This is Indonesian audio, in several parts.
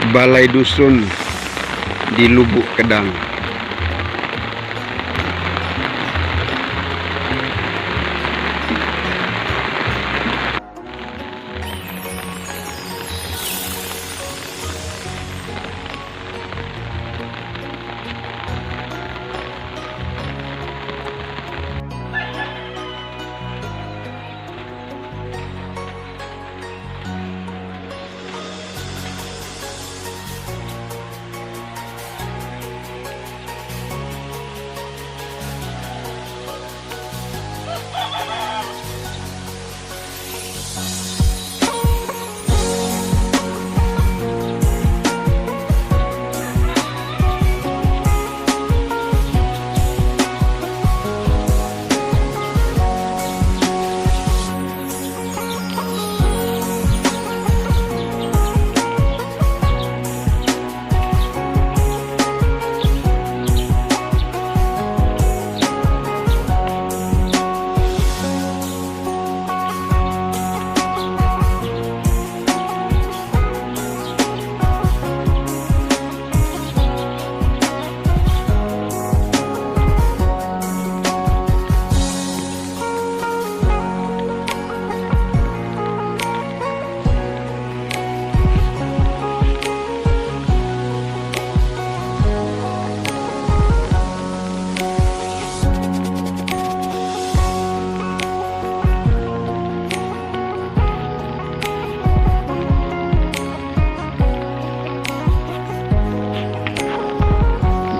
Balai Dusun di Lubuk Kedang.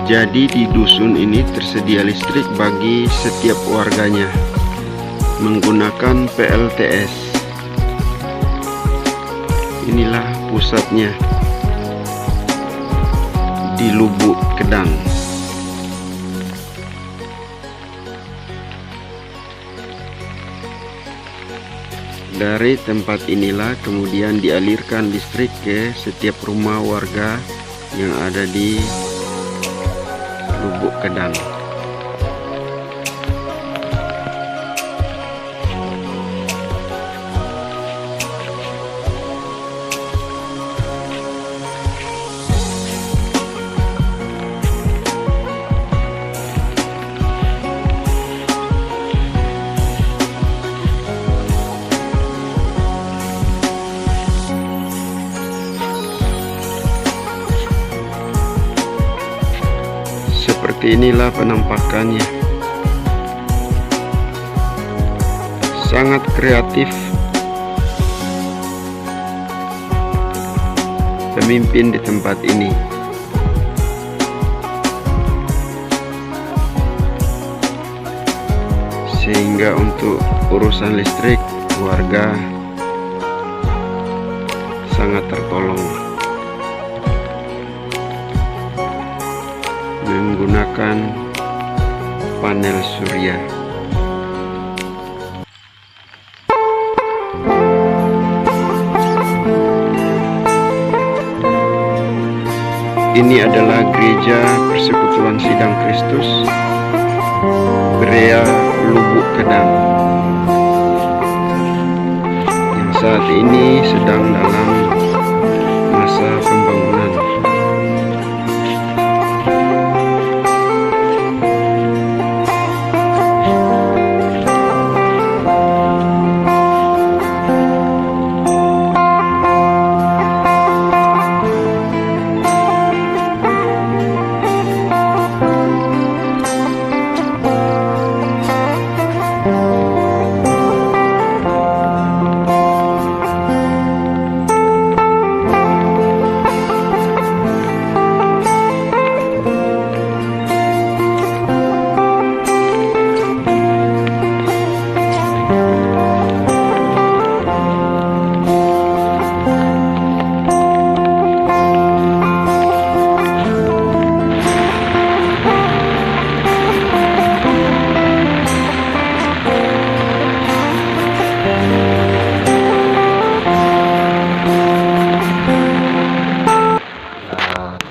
Jadi di dusun ini tersedia listrik bagi setiap warganya menggunakan PLTS. Inilah pusatnya di Lubuk Kedang. Dari tempat inilah kemudian dialirkan listrik ke setiap rumah warga yang ada di Lubuk Kedang. Seperti inilah penampakannya. Sangat kreatif. Pemimpin di tempat ini. Sehingga untuk urusan listrik warga sangat tertolong menggunakan panel surya. Ini adalah gereja Persekutuan Sidang Kristus Berea Lubuk Kedang yang saat ini sedang dalam masa pembangunan.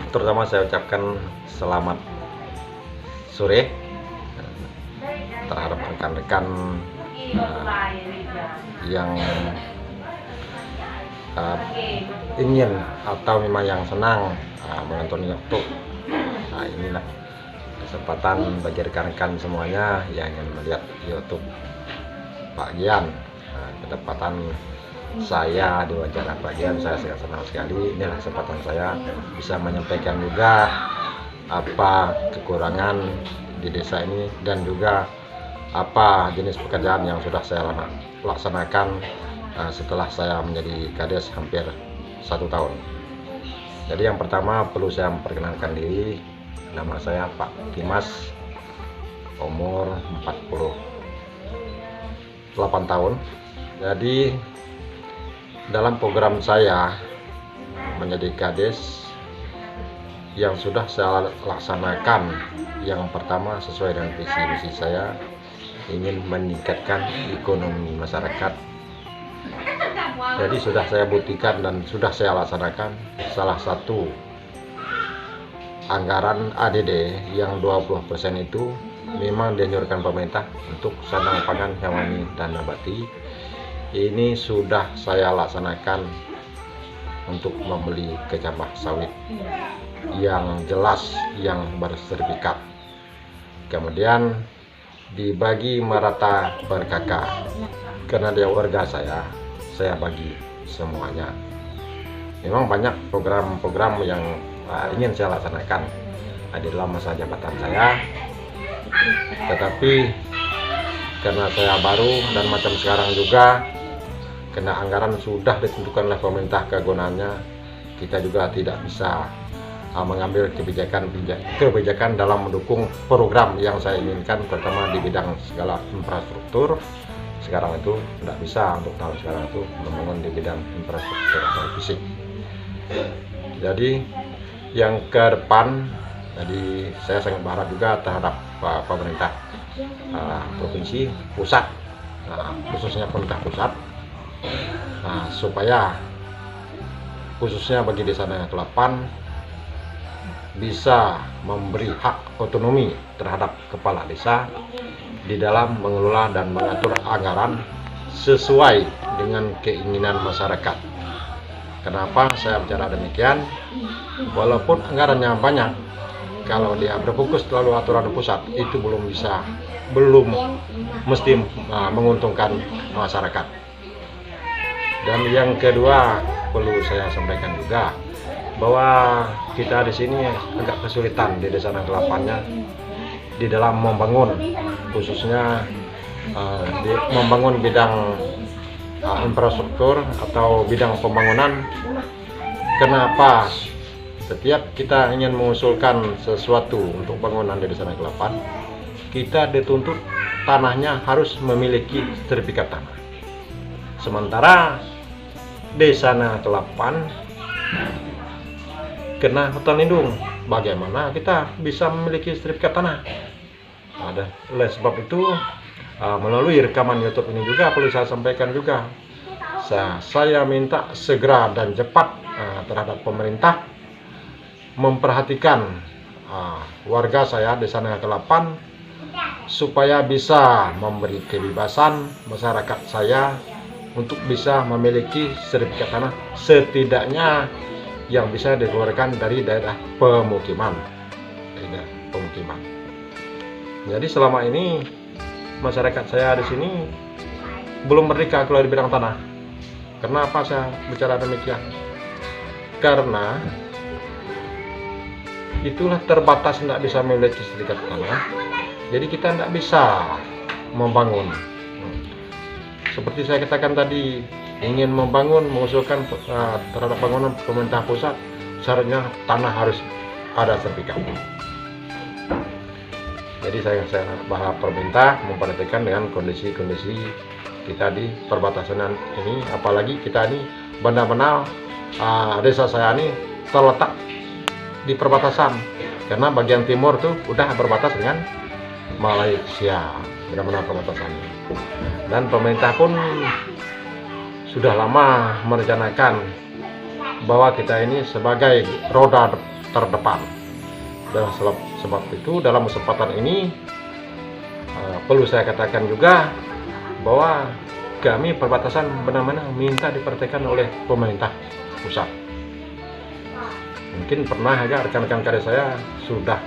Terutama saya ucapkan selamat sore terhadap rekan-rekan yang ingin atau memang yang senang menonton YouTube, nah inilah kesempatan bagi rekan-rekan semuanya yang ingin melihat YouTube Pak Gian. Kedapatan saya di wawancara Pak Gian, saya sangat senang sekali. Inilah kesempatan saya bisa menyampaikan juga apa kekurangan di desa ini dan juga apa jenis pekerjaan yang sudah saya laksanakan setelah saya menjadi kades hampir 1 tahun. Jadi yang pertama perlu saya memperkenalkan diri. Nama saya Pak Dimas, umur 48 tahun. Jadi dalam program saya menjadi kades yang sudah saya laksanakan, yang pertama sesuai dengan visi misi saya, ingin meningkatkan ekonomi masyarakat. Jadi sudah saya buktikan dan sudah saya laksanakan. Salah satu anggaran ADD yang 20% itu memang dianjurkan pemerintah untuk sandang pangan hewani dan nabati. Ini sudah saya laksanakan untuk membeli kecambah sawit yang jelas, yang bersertifikat. Kemudian dibagi merata per kakak. Karena dia warga saya bagi semuanya. Memang banyak program-program yang ingin saya laksanakan di dalam masa jabatan saya, tetapi karena saya baru dan macam sekarang juga, karena anggaran sudah ditentukan oleh pemerintah kegunaannya, kita juga tidak bisa mengambil kebijakan dalam mendukung program yang saya inginkan, terutama di bidang segala infrastruktur. Sekarang itu tidak bisa untuk tahun sekarang itu membangun di bidang infrastruktur atau fisik. Jadi yang ke depan, jadi saya sangat berharap juga terhadap pemerintah provinsi pusat, khususnya pemerintah pusat, supaya khususnya bagi desa Nangak Kelapan bisa memberi hak otonomi terhadap kepala desa di dalam mengelola dan mengatur anggaran sesuai dengan keinginan masyarakat. Kenapa saya bicara demikian? Walaupun anggarannya banyak, kalau dia berfokus terlalu aturan pusat, itu belum mesti menguntungkan masyarakat. Dan yang kedua perlu saya sampaikan juga bahwa kita di sini agak kesulitan di desa Nangak Kelapannya di dalam membangun, khususnya membangun bidang infrastruktur atau bidang pembangunan. Kenapa? Setiap kita ingin mengusulkan sesuatu untuk bangunan di desa Nangak Kelapan, kita dituntut tanahnya harus memiliki sertifikat tanah. Sementara desa Nangak Kelapan kena hutan lindung, bagaimana kita bisa memiliki sertifikat tanah? Oleh sebab itu, melalui rekaman YouTube ini juga perlu saya sampaikan juga, saya minta segera dan cepat terhadap pemerintah memperhatikan warga saya desa Nangak Kelapan supaya bisa memberi kebebasan masyarakat saya untuk bisa memiliki sertifikat tanah, setidaknya yang bisa dikeluarkan dari daerah pemukiman. Jadi selama ini masyarakat saya di sini belum merdeka kalau di bidang tanah. Kenapa saya bicara demikian? Karena itulah terbatas, tidak bisa memiliki sertifikat tanah. Jadi kita tidak bisa membangun. Seperti saya katakan tadi, ingin membangun, mengusulkan terhadap bangunan pemerintah pusat, syaratnya tanah harus ada sertifikat. Jadi saya berharap pemerintah memperhatikan dengan kondisi-kondisi kita di perbatasan ini, apalagi kita ini benar-benar desa saya ini terletak di perbatasan, karena bagian timur tuh udah berbatas dengan Malaysia, benar-benar perbatasan. Dan pemerintah pun sudah lama merencanakan bahwa kita ini sebagai roda terdepan. Dan sebab itu dalam kesempatan ini perlu saya katakan juga bahwa kami perbatasan benar-benar minta diperhatikan oleh pemerintah pusat. Mungkin pernah aja rekan-rekan karya saya sudah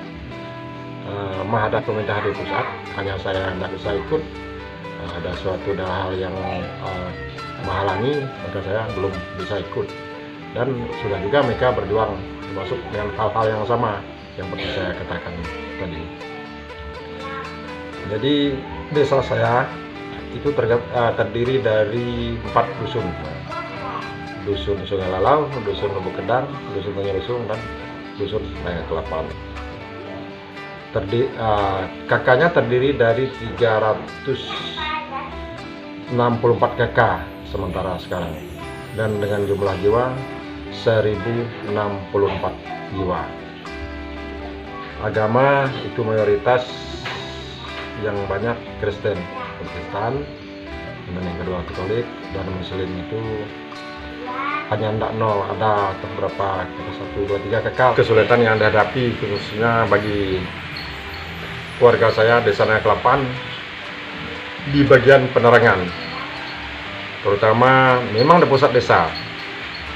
menghadap pemerintah di pusat, hanya saya tidak bisa ikut. Ada suatu hal yang menghalangi, maka saya belum bisa ikut. Dan sudah juga mereka berjuang termasuk dengan hal-hal yang sama yang seperti saya katakan tadi. Jadi desa saya itu terdiri dari 4 dusun. Dusun Sungai Lalau, dusun Lubuk Kedang, dusun Penyelusung, dan dusun Sungai Kelapan. Kakaknya terdiri dari 364 kakak sementara sekarang, dan dengan jumlah jiwa 1064 jiwa. Agama itu mayoritas yang banyak Kristen, Protestan, dan yang kedua Katolik, dan Muslim itu hanya tidak nol, ada beberapa 1, 2, 3 kakak. Kesulitan yang dihadapi khususnya bagi keluarga saya desa Sungai Kelapan di bagian penerangan, terutama memang di pusat desa.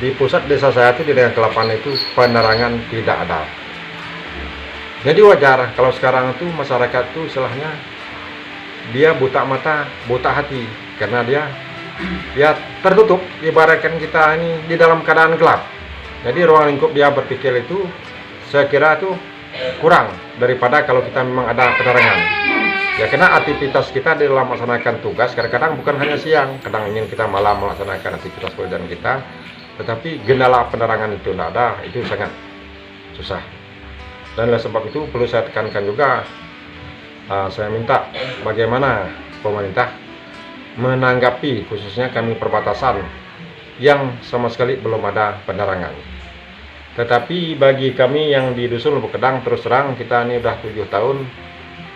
Di pusat desa saya itu di Sungai Kelapan itu penerangan tidak ada. Jadi wajar kalau sekarang itu masyarakat itu istilahnya dia buta mata, buta hati, karena dia tertutup, ibaratkan kita ini di dalam keadaan gelap. Jadi ruang lingkup dia berpikir itu saya kira itu kurang daripada kalau kita memang ada penerangan. Ya, karena aktivitas kita di dalam melaksanakan tugas kadang-kadang bukan hanya siang, kadang ingin kita malam melaksanakan aktivitas pekerjaan kita, tetapi kendala penerangan itu tidak ada, itu sangat susah. Dan oleh sebab itu perlu saya tekankan juga, saya minta bagaimana pemerintah menanggapi khususnya kami perbatasan yang sama sekali belum ada penerangan. Tetapi bagi kami yang di dusun Lubuk Kedang, terus terang kita ini udah 7 tahun,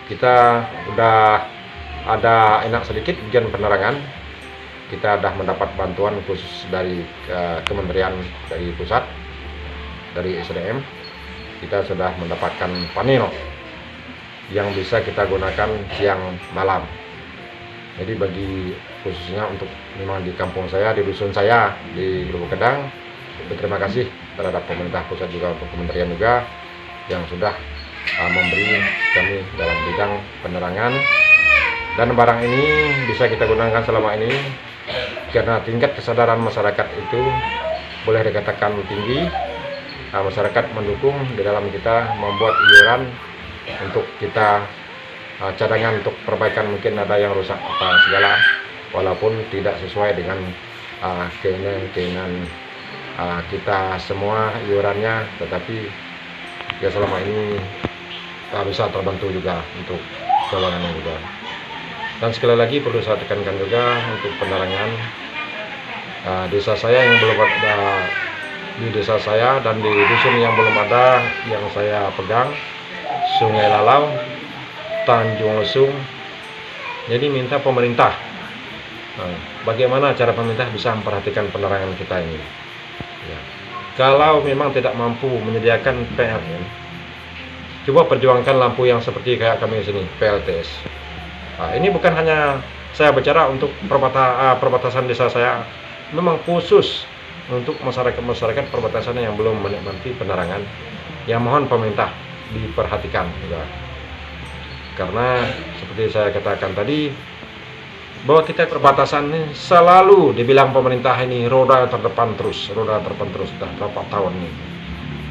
kita udah ada enak sedikit ujian penerangan. Kita sudah mendapat bantuan khusus dari kementerian dari pusat, dari SDM. Kita sudah mendapatkan panel yang bisa kita gunakan siang malam. Jadi bagi khususnya untuk memang di kampung saya, di dusun saya di Lubuk Kedang, berterima kasih terhadap pemerintah pusat juga, untuk kementerian juga yang sudah memberi kami dalam bidang penerangan. Dan barang ini bisa kita gunakan selama ini karena tingkat kesadaran masyarakat itu boleh dikatakan tinggi. Masyarakat mendukung di dalam kita membuat iuran untuk kita cadangan untuk perbaikan, mungkin ada yang rusak apa segala, walaupun tidak sesuai dengan keinginan kita semua iurannya, tetapi ya selama ini bisa terbantu juga untuk golongan juga. Dan sekali lagi perlu saya tekankan juga untuk penerangan desa saya yang belum ada, di desa saya dan di dusun yang belum ada yang saya pegang, Sungai Lalau, Tanjung Lesung. Jadi minta pemerintah, bagaimana cara pemerintah bisa memperhatikan penerangan kita ini. Ya. Kalau memang tidak mampu menyediakan PLN, coba perjuangkan lampu yang seperti kayak kami di sini, PLTS. Ini bukan hanya saya bicara untuk perbatasan desa saya, memang khusus untuk masyarakat perbatasan yang belum menikmati penerangan. Yang mohon pemerintah diperhatikan juga. Karena seperti saya katakan tadi, bahwa kita perbatasan ini selalu dibilang pemerintah ini roda terdepan terus sudah berapa tahun ini.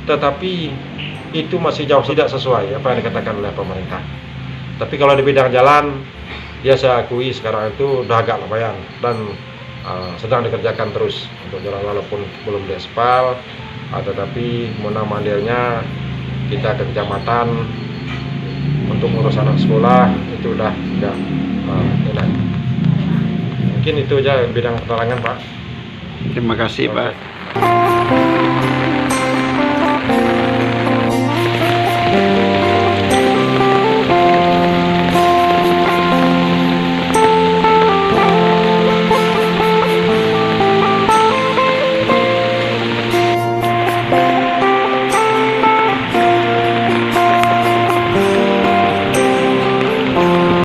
Tetapi itu masih jauh tidak sesuai apa yang dikatakan oleh pemerintah. Tapi kalau di bidang jalan, ya saya akui sekarang itu udah agak lumayan dan sedang dikerjakan terus untuk jalan, walaupun belum diaspal, tetapi mondar-mandirnya kita ke kecamatan untuk ngurus anak sekolah itu udah enggak enak. Mungkin itu aja bidang penerangan, Pak. Terima kasih, Pak.